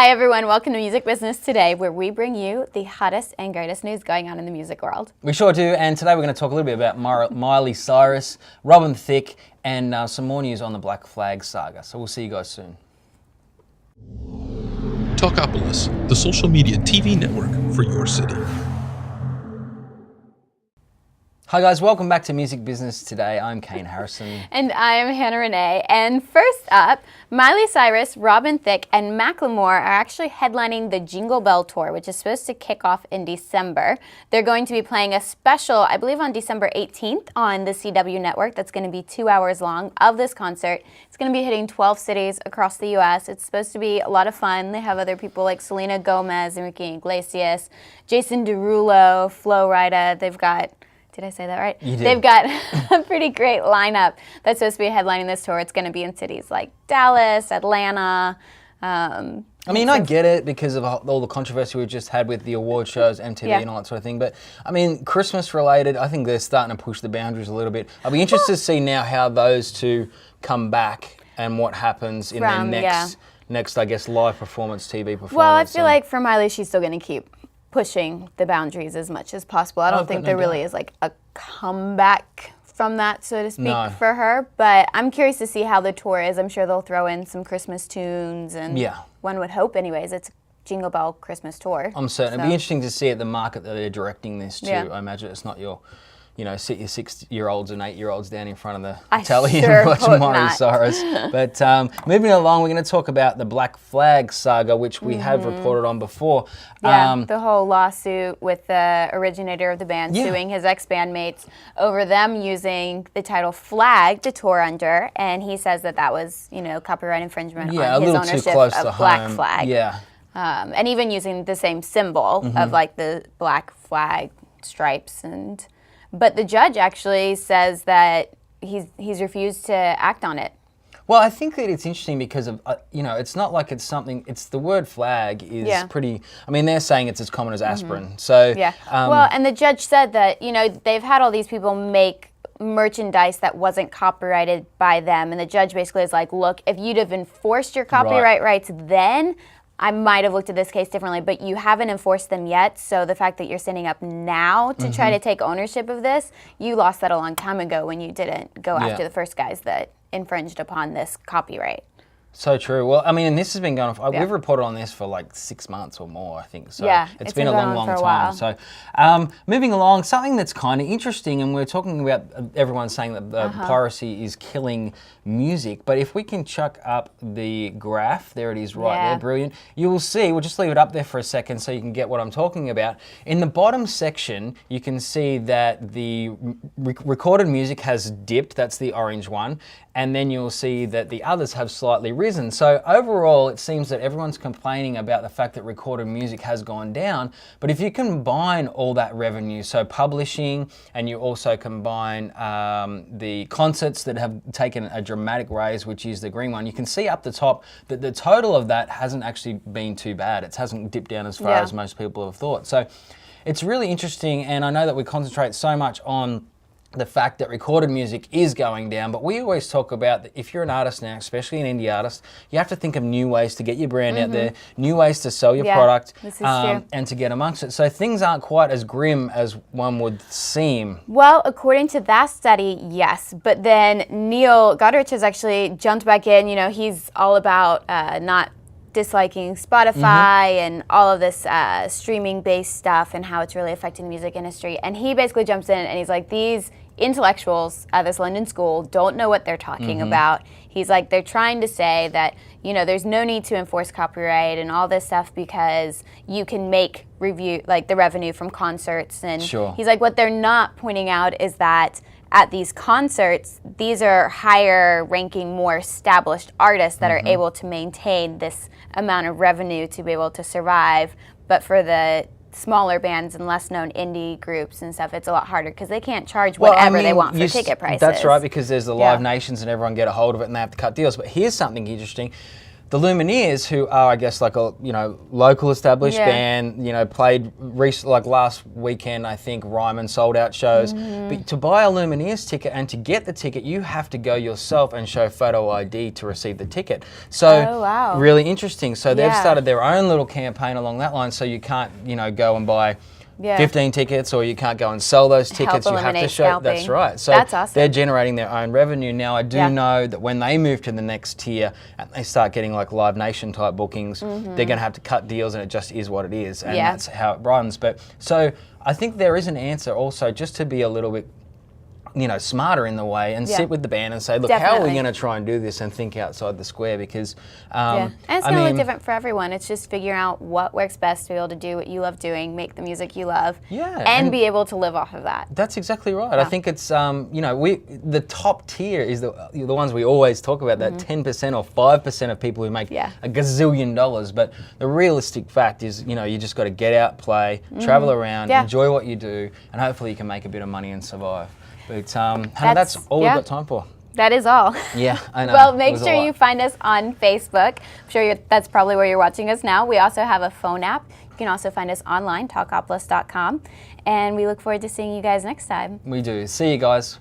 Hi everyone, welcome to Music Business Today, where we bring you the hottest and greatest news going on in the music world. We sure do, and today we're going to talk a little bit about Miley Cyrus, Robin Thicke, and some more news on the Black Flag saga. So we'll see you guys soon. Talkopolis, the social media TV network for your city. Hi guys, welcome back to Music Business Today. I'm Kane Harrison. And I'm Hannah Renee. And first up, Miley Cyrus, Robin Thicke, and Macklemore are actually headlining the Jingle tour, which is supposed to kick off in December. They're going to be playing a special, I believe on December 18th on the CW network. That's going to be 2 hours long of this concert. It's going to be hitting 12 cities across the U.S. It's supposed to be a lot of fun. They have other people like Selena Gomez, Enrique Iglesias, Jason Derulo, Flo Rida. They've got... Did I say that right? You did. They've got a pretty great lineup that's supposed to be headlining this tour. It's going to be in cities like Dallas, Atlanta. I get it because of all the controversy we've just had with the award shows, MTV and all that sort of thing. But, I mean, Christmas related, I think they're starting to push the boundaries a little bit. I'll be interested to see now how those two come back and what happens in their next, I guess, live performance, TV performance. Well, I feel like for Miley, she's still going to keep pushing the boundaries as much as possible. I don't think there really is like a comeback from that, so to speak, for her. But I'm curious to see how the tour is. I'm sure they'll throw in some Christmas tunes, and one would hope, anyways, it's a Jingle Bell Christmas tour. I'm certain. It'd be interesting to see at the market that they're directing this to. I imagine it's not your... sit your 6-year-olds and 8-year-olds down in front of the telly and watch Miley Cyrus. But moving along, we're going to talk about the Black Flag saga, which we have reported on before. The whole lawsuit with the originator of the band suing his ex-bandmates over them using the title Flag to tour under, and he says that that was, copyright infringement on his ownership of Black Flag. And even using the same symbol of like the Black Flag stripes and... But the judge actually says that he's refused to act on it. Well, I think that it's interesting because of, it's not like it's something, it's the word flag is pretty, they're saying it's as common as aspirin. So, well, and the judge said that, they've had all these people make merchandise that wasn't copyrighted by them. And the judge basically is like, look, if you'd have enforced your copyright rights then, I might have looked at this case differently, but you haven't enforced them yet, so the fact that you're standing up now to try to take ownership of this, you lost that a long time ago when you didn't go after the first guys that infringed upon this copyright. So true. Well, and this has been going on, we've reported on this for like 6 months or more, I think. So it's been a long time. So moving along, something that's kind of interesting, and we're talking about everyone saying that piracy is killing music, but if we can chuck up the graph, there it is there, brilliant, you will see, we'll just leave it up there for a second so you can get what I'm talking about. In the bottom section, you can see that the recorded music has dipped, that's the orange one, and then you'll see that the others have slightly risen. So overall, it seems that everyone's complaining about the fact that recorded music has gone down, but if you combine all that revenue, so publishing, and you also combine the concerts that have taken a dramatic raise, which is the green one, you can see up the top that the total of that hasn't actually been too bad. It hasn't dipped down as far as most people have thought. So it's really interesting, and I know that we concentrate so much on the fact that recorded music is going down, but we always talk about that if you're an artist now, especially an indie artist, you have to think of new ways to get your brand out there, new ways to sell your product, and to get amongst it. So things aren't quite as grim as one would seem. Well, according to that study, yes, but then Godrich has actually jumped back in. He's all about not disliking Spotify and all of this streaming-based stuff and how it's really affecting the music industry. And he basically jumps in and he's like, these intellectuals at this London school don't know what they're talking about. He's like, they're trying to say that, there's no need to enforce copyright and all this stuff because you can make the revenue from concerts. And he's like, what they're not pointing out is that at these concerts, these are higher ranking, more established artists that are able to maintain this amount of revenue to be able to survive. But for the smaller bands and less known indie groups and stuff, it's a lot harder because they can't charge whatever they want for ticket prices. That's right, because there's the Live Nations and everyone get a hold of it and they have to cut deals. But here's something interesting. the Lumineers, who are, I guess, like a local established band, played like last weekend, I think, Ryman sold out shows. But to buy a Lumineers ticket and to get the ticket, you have to go yourself and show photo ID to receive the ticket. So really interesting. So they've started their own little campaign along that line. So you can't, go and buy 15 tickets, or you can't go and sell those tickets. You have to show. Scalping. That's right. So that's awesome. They're generating their own revenue. Now, I do know that when they move to the next tier and they start getting like Live Nation type bookings, they're going to have to cut deals, and it just is what it is, and that's how it runs. But so I think there is an answer also, just to be a little bit smarter in the way, and sit with the band and say, look, how are we going to try and do this and think outside the square? Because and it's going to look different for everyone. It's just figuring out what works best to be able to do what you love doing, make the music you love, and be able to live off of that. That's exactly right. I think it's the top tier is the ones we always talk about, that 10% or 5% of people who make a gazillion dollars. But the realistic fact is, you just got to get out, play, travel around, enjoy what you do, and hopefully you can make a bit of money and survive. But Hannah, that's all we've got time for. That is all. Yeah, I know. Well, make sure you find us on Facebook. I'm sure that's probably where you're watching us now. We also have a phone app. You can also find us online, talkopolis.com. And we look forward to seeing you guys next time. We do. See you guys.